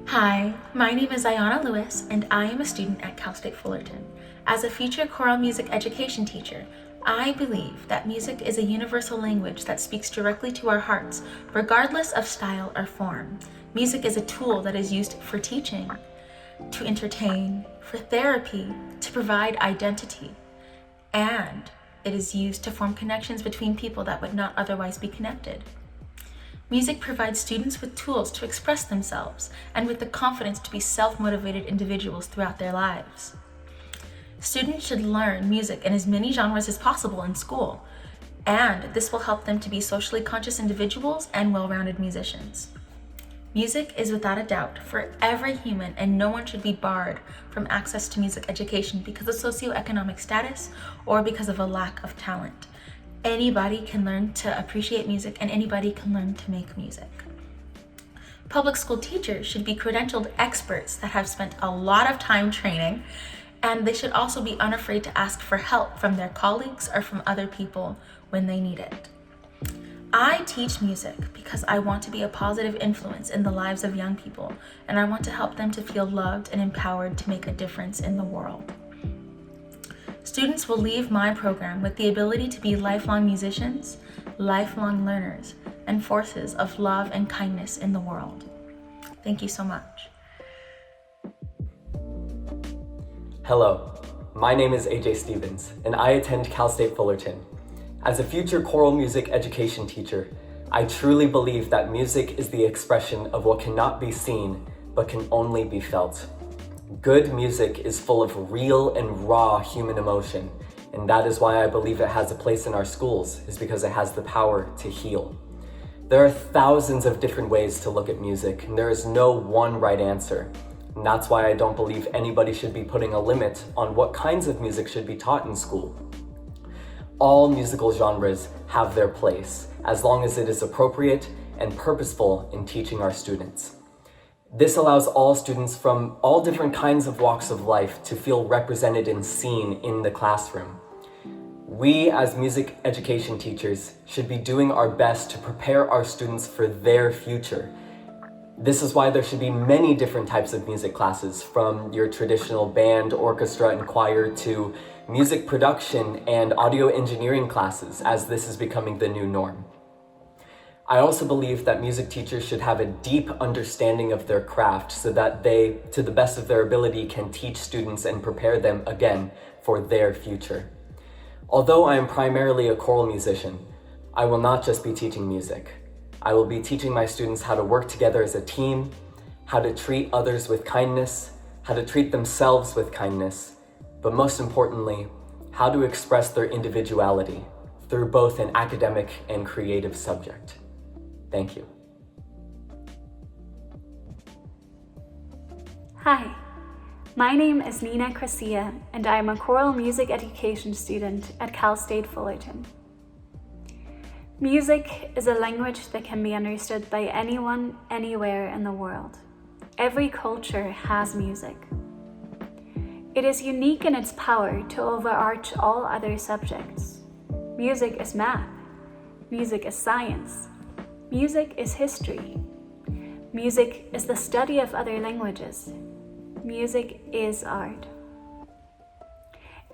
Hi, my name is Ayana Lewis, and I am a student at Cal State Fullerton. As a future choral music education teacher, I believe that music is a universal language that speaks directly to our hearts, regardless of style or form. Music is a tool that is used for teaching, to entertain, for therapy, to provide identity, and it is used to form connections between people that would not otherwise be connected. Music provides students with tools to express themselves and with the confidence to be self-motivated individuals throughout their lives. Students should learn music in as many genres as possible in school, and this will help them to be socially conscious individuals and well-rounded musicians. Music is without a doubt for every human, and no one should be barred from access to music education because of socioeconomic status or because of a lack of talent. Anybody can learn to appreciate music, and anybody can learn to make music. Public school teachers should be credentialed experts that have spent a lot of time training, and they should also be unafraid to ask for help from their colleagues or from other people when they need it. I teach music because I want to be a positive influence in the lives of young people, and I want to help them to feel loved and empowered to make a difference in the world. Students will leave my program with the ability to be lifelong musicians, lifelong learners, and forces of love and kindness in the world. Thank you so much. Hello, my name is AJ Stevens, and I attend Cal State Fullerton. As a future choral music education teacher, I truly believe that music is the expression of what cannot be seen, but can only be felt. Good music is full of real and raw human emotion, and that is why I believe it has a place in our schools, is because it has the power to heal. There are thousands of different ways to look at music, and there is no one right answer. And that's why I don't believe anybody should be putting a limit on what kinds of music should be taught in school. All musical genres have their place, as long as it is appropriate and purposeful in teaching our students. This allows all students from all different kinds of walks of life to feel represented and seen in the classroom. We, as music education teachers, should be doing our best to prepare our students for their future. This is why there should be many different types of music classes, from your traditional band, orchestra, and choir to music production and audio engineering classes, as this is becoming the new norm. I also believe that music teachers should have a deep understanding of their craft so that they, to the best of their ability, can teach students and prepare them again for their future. Although I am primarily a choral musician, I will not just be teaching music. I will be teaching my students how to work together as a team, how to treat others with kindness, how to treat themselves with kindness, but most importantly, how to express their individuality through both an academic and creative subject. Thank you. Hi, my name is Nina Crocia, and I am a choral music education student at Cal State Fullerton. Music is a language that can be understood by anyone, anywhere in the world. Every culture has music. It is unique in its power to overarch all other subjects. Music is math. Music is science. Music is history. Music is the study of other languages. Music is art.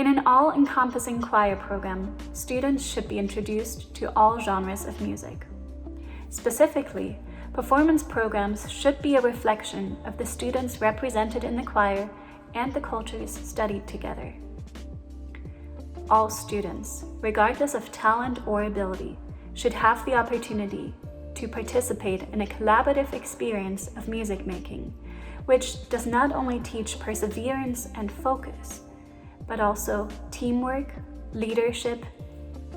In an all-encompassing choir program, students should be introduced to all genres of music. Specifically, performance programs should be a reflection of the students represented in the choir and the cultures studied together. All students, regardless of talent or ability, should have the opportunity to participate in a collaborative experience of music making, which does not only teach perseverance and focus, but also teamwork, leadership,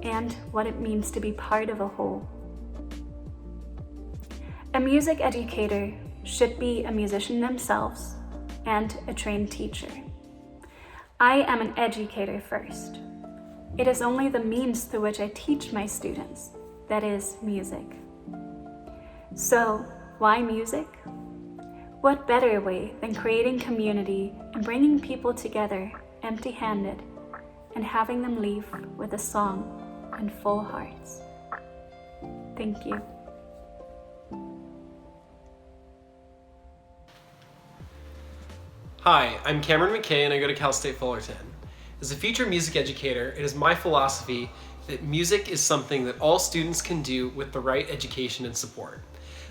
and what it means to be part of a whole. A music educator should be a musician themselves and a trained teacher. I am an educator first. It is only the means through which I teach my students, that is, music. So, why music? What better way than creating community and bringing people together empty-handed and having them leave with a song and full hearts? Thank you. Hi, I'm Cameron Mckay and I go to Cal State Fullerton. As a future music educator, it is my philosophy that music is something that all students can do with the right education and support.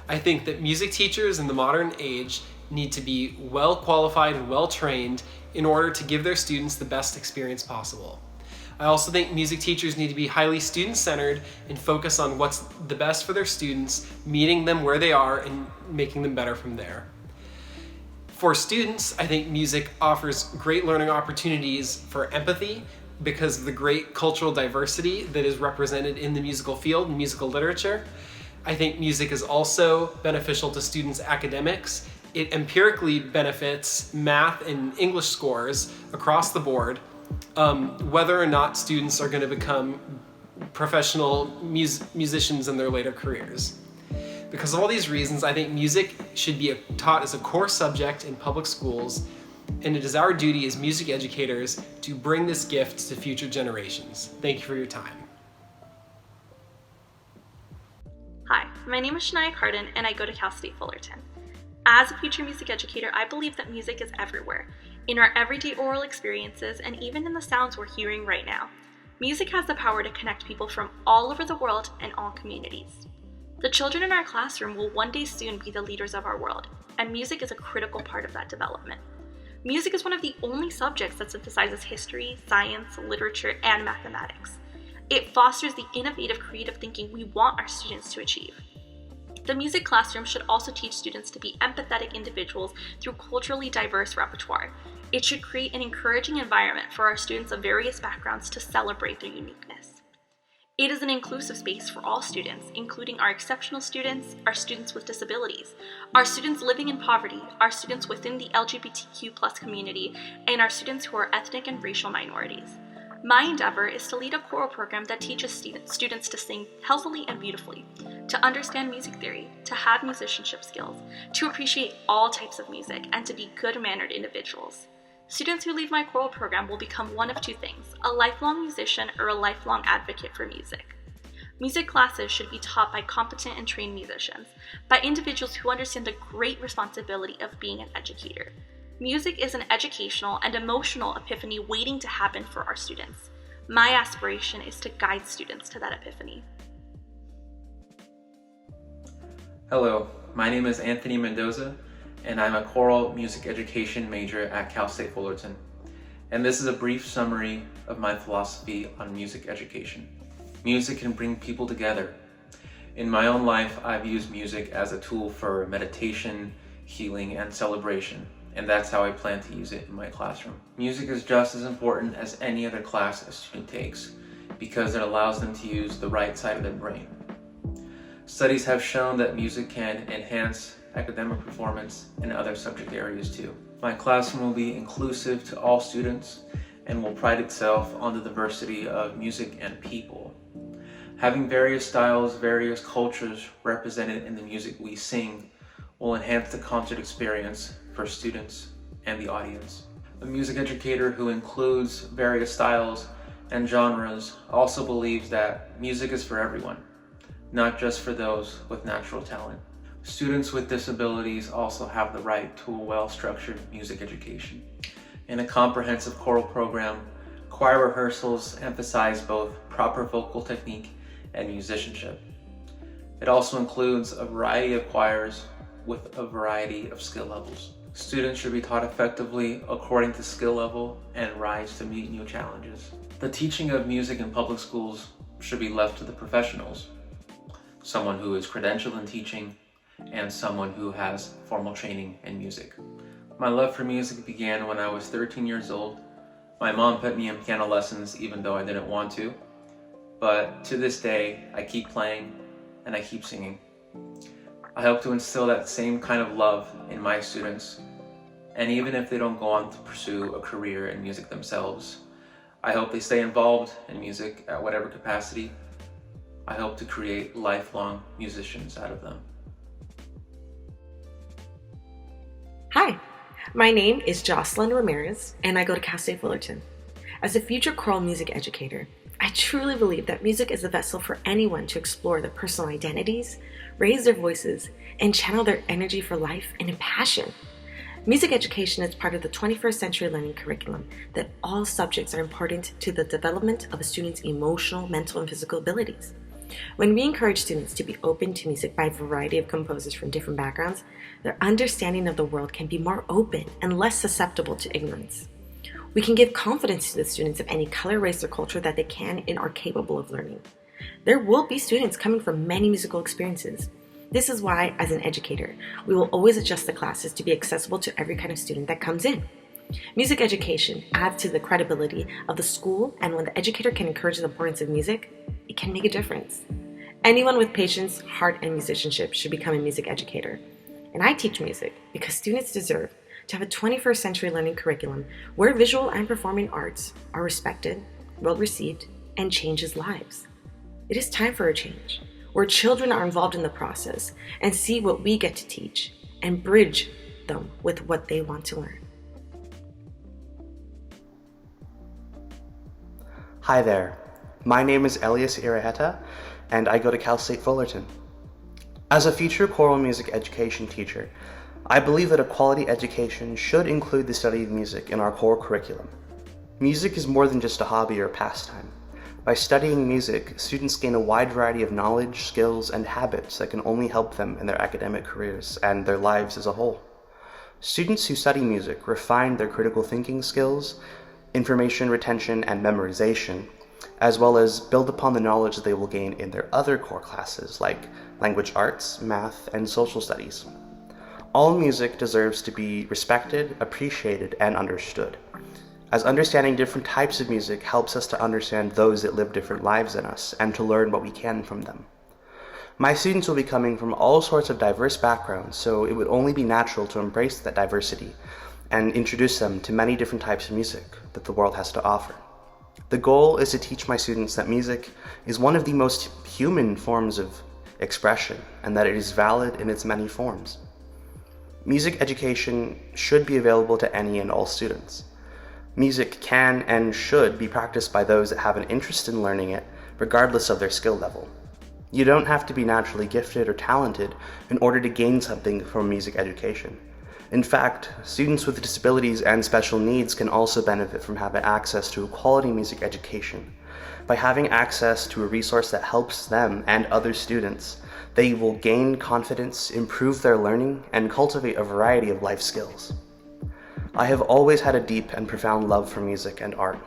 I think that music teachers in the modern age need to be well qualified and well trained in order to give their students the best experience possible. I also think music teachers need to be highly student-centered and focus on what's the best for their students, meeting them where they are and making them better from there. For students, I think music offers great learning opportunities for empathy because of the great cultural diversity that is represented in the musical field and musical literature. I think music is also beneficial to students' academics. It empirically benefits math and English scores across the board, whether or not students are going to become professional musicians in their later careers. Because of all these reasons, I think music should be taught as a core subject in public schools, and it is our duty as music educators to bring this gift to future generations. Thank you for your time. Hi, my name is Shaina Cardin and I go to Cal State Fullerton. As a future music educator, I believe that music is everywhere, in our everyday oral experiences and even in the sounds we're hearing right now. Music has the power to connect people from all over the world and all communities. The children in our classroom will one day soon be the leaders of our world, and music is a critical part of that development. Music is one of the only subjects that synthesizes history, science, literature, and mathematics. It fosters the innovative, creative thinking we want our students to achieve. The music classroom should also teach students to be empathetic individuals through culturally diverse repertoire. It should create an encouraging environment for our students of various backgrounds to celebrate their uniqueness. It is an inclusive space for all students, including our exceptional students, our students with disabilities, our students living in poverty, our students within the LGBTQ+ community, and our students who are ethnic and racial minorities. My endeavor is to lead a choral program that teaches students to sing healthily and beautifully, to understand music theory, to have musicianship skills, to appreciate all types of music, and to be good-mannered individuals. Students who leave my choral program will become one of two things: a lifelong musician or a lifelong advocate for music. Music classes should be taught by competent and trained musicians, by individuals who understand the great responsibility of being an educator. Music is an educational and emotional epiphany waiting to happen for our students. My aspiration is to guide students to that epiphany. Hello, my name is Anthony Mendoza, and I'm a choral music education major at Cal State Fullerton. And this is a brief summary of my philosophy on music education. Music can bring people together. In my own life, I've used music as a tool for meditation, healing, and celebration, and that's how I plan to use it in my classroom. Music is just as important as any other class a student takes, because it allows them to use the right side of their brain. Studies have shown that music can enhance academic performance in other subject areas too. My classroom will be inclusive to all students and will pride itself on the diversity of music and people. Having various styles, various cultures represented in the music we sing will enhance the concert experience for students and the audience. A music educator who includes various styles and genres also believes that music is for everyone, not just for those with natural talent. Students with disabilities also have the right to a well-structured music education. In a comprehensive choral program, choir rehearsals emphasize both proper vocal technique and musicianship. It also includes a variety of choirs with a variety of skill levels. Students should be taught effectively according to skill level and rise to meet new challenges. The teaching of music in public schools should be left to the professionals, someone who is credentialed in teaching, and someone who has formal training in music. My love for music began when I was 13 years old. My mom put me in piano lessons even though I didn't want to, but to this day, I keep playing and I keep singing. I hope to instill that same kind of love in my students, and even if they don't go on to pursue a career in music themselves, I hope they stay involved in music at whatever capacity. I hope to create lifelong musicians out of them. Hi, my name is Jocelyn Ramirez, and I go to Cal State Fullerton. As a future choral music educator, I truly believe that music is a vessel for anyone to explore their personal identities, raise their voices, and channel their energy for life and in passion. Music education is part of the 21st century learning curriculum that all subjects are important to the development of a student's emotional, mental, and physical abilities. When we encourage students to be open to music by a variety of composers from different backgrounds, their understanding of the world can be more open and less susceptible to ignorance. We can give confidence to the students of any color, race, or culture that they can and are capable of learning. There will be students coming from many musical experiences. This is why, as an educator, we will always adjust the classes to be accessible to every kind of student that comes in. Music education adds to the credibility of the school, and when the educator can encourage the importance of music, it can make a difference. Anyone with patience, heart, and musicianship should become a music educator. And I teach music because students deserve to have a 21st century learning curriculum where visual and performing arts are respected, well received, and changes lives. It is time for a change, where children are involved in the process and see what we get to teach and bridge them with what they want to learn. Hi there, my name is Elias Irata, and I go to Cal State Fullerton. As a future choral music education teacher, I believe that a quality education should include the study of music in our core curriculum. Music is more than just a hobby or pastime. By studying music, students gain a wide variety of knowledge, skills, and habits that can only help them in their academic careers and their lives as a whole. Students who study music refine their critical thinking skills, information retention and memorization, as well as build upon the knowledge they will gain in their other core classes like language arts, math, and social studies. All music deserves to be respected, appreciated, and understood, as understanding different types of music helps us to understand those that live different lives than us and to learn what we can from them. My students will be coming from all sorts of diverse backgrounds, so it would only be natural to embrace that diversity and introduce them to many different types of music that the world has to offer. The goal is to teach my students that music is one of the most human forms of expression and that it is valid in its many forms. Music education should be available to any and all students. Music can and should be practiced by those that have an interest in learning it, regardless of their skill level. You don't have to be naturally gifted or talented in order to gain something from music education. In fact, students with disabilities and special needs can also benefit from having access to a quality music education. By having access to a resource that helps them and other students, they will gain confidence, improve their learning, and cultivate a variety of life skills. I have always had a deep and profound love for music and art.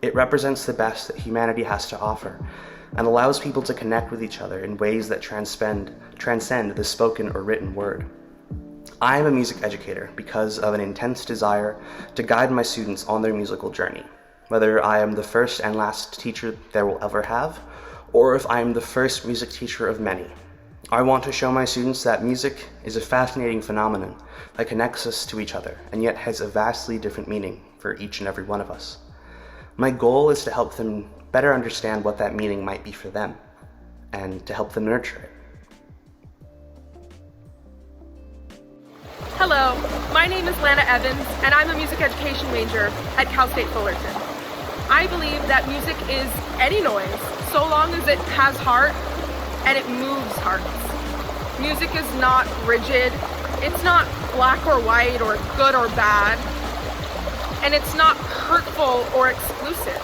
It represents the best that humanity has to offer and allows people to connect with each other in ways that transcend the spoken or written word. I am a music educator because of an intense desire to guide my students on their musical journey, whether I am the first and last teacher they will ever have, or if I am the first music teacher of many. I want to show my students that music is a fascinating phenomenon that connects us to each other and yet has a vastly different meaning for each and every one of us. My goal is to help them better understand what that meaning might be for them and to help them nurture it. Hello, my name is Lana Evans, and I'm a music education major at Cal State Fullerton. I believe that music is any noise, so long as it has heart and it moves hearts. Music is not rigid, it's not black or white or good or bad, and it's not hurtful or exclusive.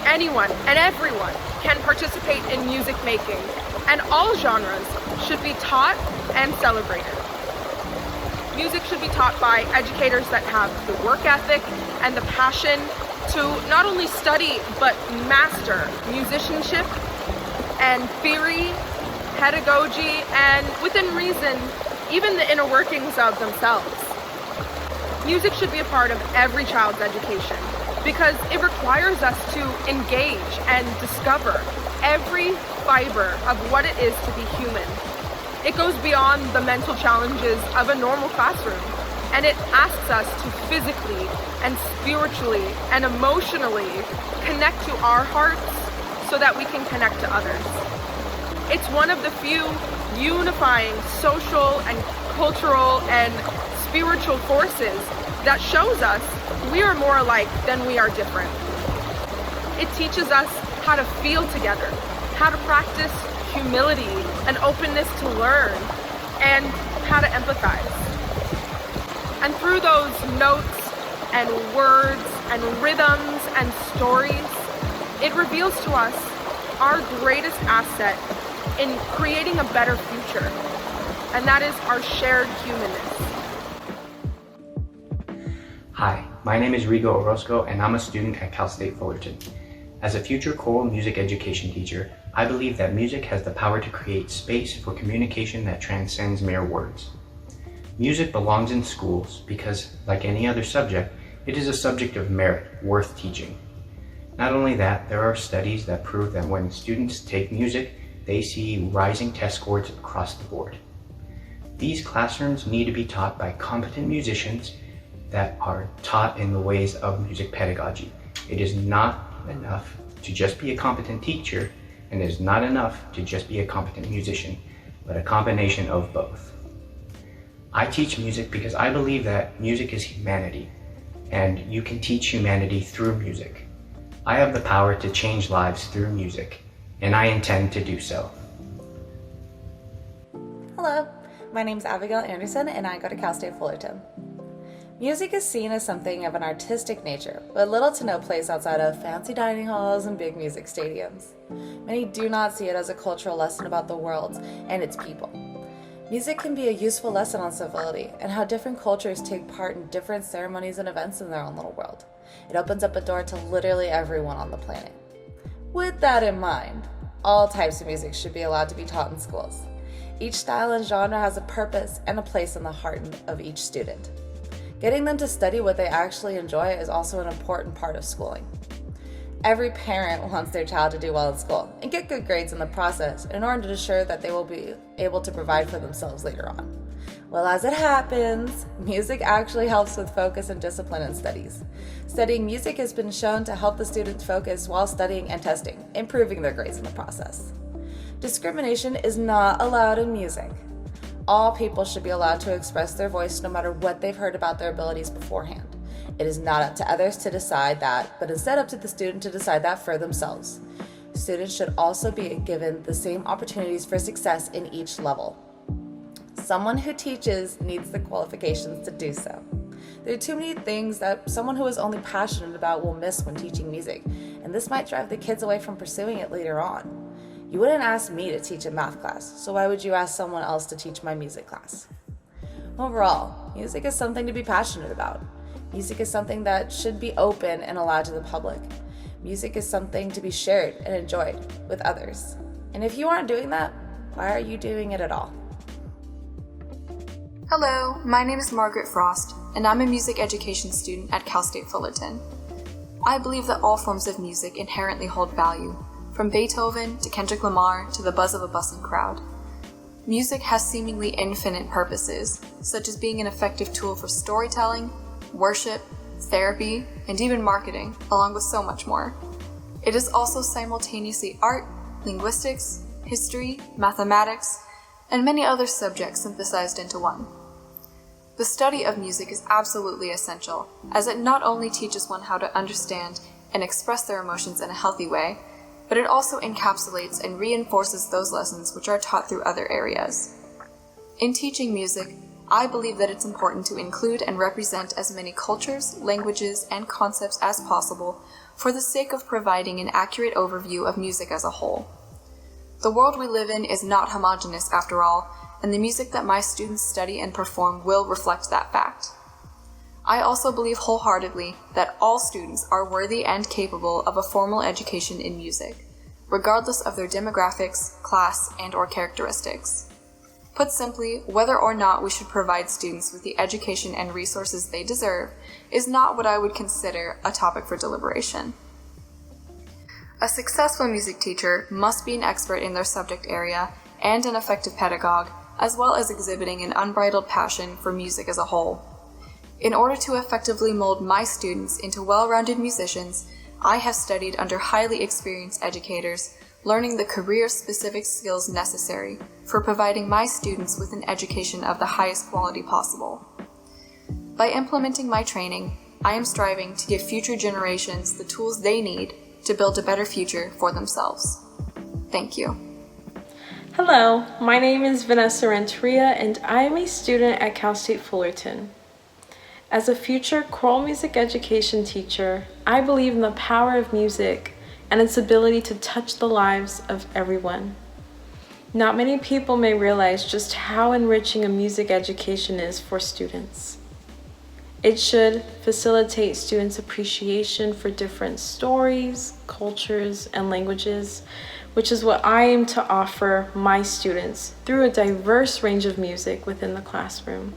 Anyone and everyone can participate in music making, and all genres should be taught and celebrated. Music should be taught by educators that have the work ethic and the passion to not only study but master musicianship and theory, pedagogy, and within reason, even the inner workings of themselves. Music should be a part of every child's education because it requires us to engage and discover every fiber of what it is to be human. It goes beyond the mental challenges of a normal classroom, and it asks us to physically and spiritually and emotionally connect to our hearts so that we can connect to others. It's one of the few unifying social and cultural and spiritual forces that shows us we are more alike than we are different. It teaches us how to feel together, how to practice humility and openness to learn, and how to empathize. And through those notes and words and rhythms and stories, it reveals to us our greatest asset in creating a better future, and that is our shared humanness. Hi, my name is Rico Orozco, and I'm a student at Cal State Fullerton. As a future choral music education teacher, I believe that music has the power to create space for communication that transcends mere words. Music belongs in schools because, like any other subject, it is a subject of merit worth teaching. Not only that, there are studies that prove that when students take music, they see rising test scores across the board. These classrooms need to be taught by competent musicians that are taught in the ways of music pedagogy. It is not enough to just be a competent teacher, and it is not enough to just be a competent musician, but a combination of both. I teach music because I believe that music is humanity, and you can teach humanity through music. I have the power to change lives through music, and I intend to do so. Hello, my name is Abigail Anderson, and I go to Cal State Fullerton. Music is seen as something of an artistic nature, with little to no place outside of fancy dining halls and big music stadiums. Many do not see it as a cultural lesson about the world and its people. Music can be a useful lesson on civility and how different cultures take part in different ceremonies and events in their own little world. It opens up a door to literally everyone on the planet. With that in mind, all types of music should be allowed to be taught in schools. Each style and genre has a purpose and a place in the heart of each student. Getting them to study what they actually enjoy is also an important part of schooling. Every parent wants their child to do well in school and get good grades in the process in order to ensure that they will be able to provide for themselves later on. Well, as it happens, music actually helps with focus and discipline in studies. Studying music has been shown to help the students focus while studying and testing, improving their grades in the process. Discrimination is not allowed in music. All people should be allowed to express their voice no matter what they've heard about their abilities beforehand. It is not up to others to decide that, but instead up to the student to decide that for themselves. Students should also be given the same opportunities for success in each level. Someone who teaches needs the qualifications to do so. There are too many things that someone who is only passionate about will miss when teaching music, and this might drive the kids away from pursuing it later on. You wouldn't ask me to teach a math class, so why would you ask someone else to teach my music class? Overall, music is something to be passionate about. Music is something that should be open and allowed to the public. Music is something to be shared and enjoyed with others. And if you aren't doing that, why are you doing it at all? Hello, my name is Margaret Frost, and I'm a music education student at Cal State Fullerton. I believe that all forms of music inherently hold value, from Beethoven to Kendrick Lamar to the buzz of a buzzing crowd. Music has seemingly infinite purposes, such as being an effective tool for storytelling, worship, therapy, and even marketing, along with so much more. It is also simultaneously art, linguistics, history, mathematics, and many other subjects synthesized into one. The study of music is absolutely essential, as it not only teaches one how to understand and express their emotions in a healthy way, but it also encapsulates and reinforces those lessons which are taught through other areas. In teaching music, I believe that it's important to include and represent as many cultures, languages, and concepts as possible for the sake of providing an accurate overview of music as a whole. The world we live in is not homogeneous after all, and the music that my students study and perform will reflect that fact. I also believe wholeheartedly that all students are worthy and capable of a formal education in music, regardless of their demographics, class, and/or characteristics. Put simply, whether or not we should provide students with the education and resources they deserve is not what I would consider a topic for deliberation. A successful music teacher must be an expert in their subject area and an effective pedagogue, as well as exhibiting an unbridled passion for music as a whole. In order to effectively mold my students into well-rounded musicians, I have studied under highly experienced educators, learning the career-specific skills necessary for providing my students with an education of the highest quality possible. By implementing my training, I am striving to give future generations the tools they need to build a better future for themselves. Thank you. Hello, my name is Vanessa Renteria, and I am a student at Cal State Fullerton. As a future choral music education teacher, I believe in the power of music and its ability to touch the lives of everyone. Not many people may realize just how enriching a music education is for students. It should facilitate students' appreciation for different stories, cultures, and languages, which is what I aim to offer my students through a diverse range of music within the classroom.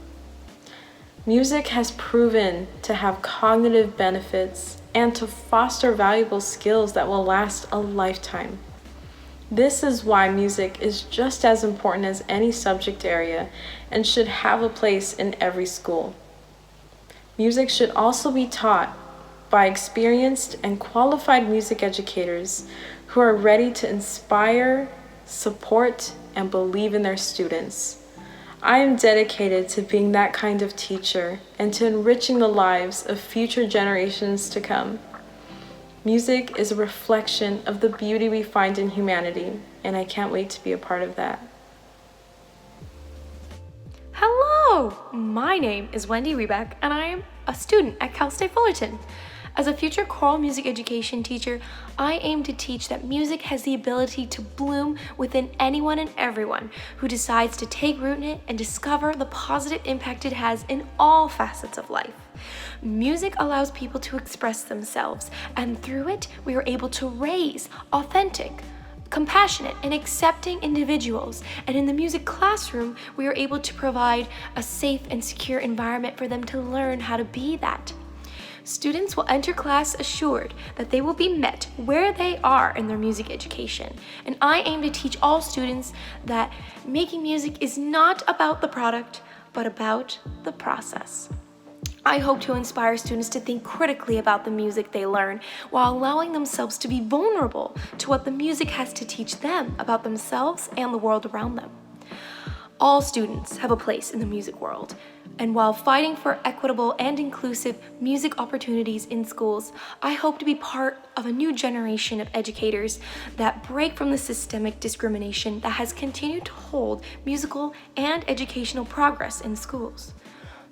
Music has proven to have cognitive benefits and to foster valuable skills that will last a lifetime. This is why music is just as important as any subject area and should have a place in every school. Music should also be taught by experienced and qualified music educators who are ready to inspire, support, and believe in their students. I am dedicated to being that kind of teacher and to enriching the lives of future generations to come. Music is a reflection of the beauty we find in humanity, and I can't wait to be a part of that. Hello! My name is Wendy Wiebeck, and I am a student at Cal State Fullerton. As a future choral music education teacher, I aim to teach that music has the ability to bloom within anyone and everyone who decides to take root in it and discover the positive impact it has in all facets of life. Music allows people to express themselves, and through it, we are able to raise authentic, compassionate, and accepting individuals. And in the music classroom, we are able to provide a safe and secure environment for them to learn how to be that. Students will enter class assured that they will be met where they are in their music education. And I aim to teach all students that making music is not about the product, but about the process. I hope to inspire students to think critically about the music they learn while allowing themselves to be vulnerable to what the music has to teach them about themselves and the world around them. All students have a place in the music world, and while fighting for equitable and inclusive music opportunities in schools, I hope to be part of a new generation of educators that break from the systemic discrimination that has continued to hold musical and educational progress in schools.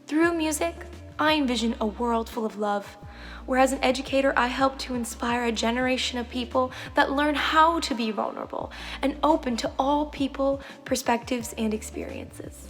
Through music, I envision a world full of love, where as an educator, I help to inspire a generation of people that learn how to be vulnerable and open to all people, perspectives, and experiences.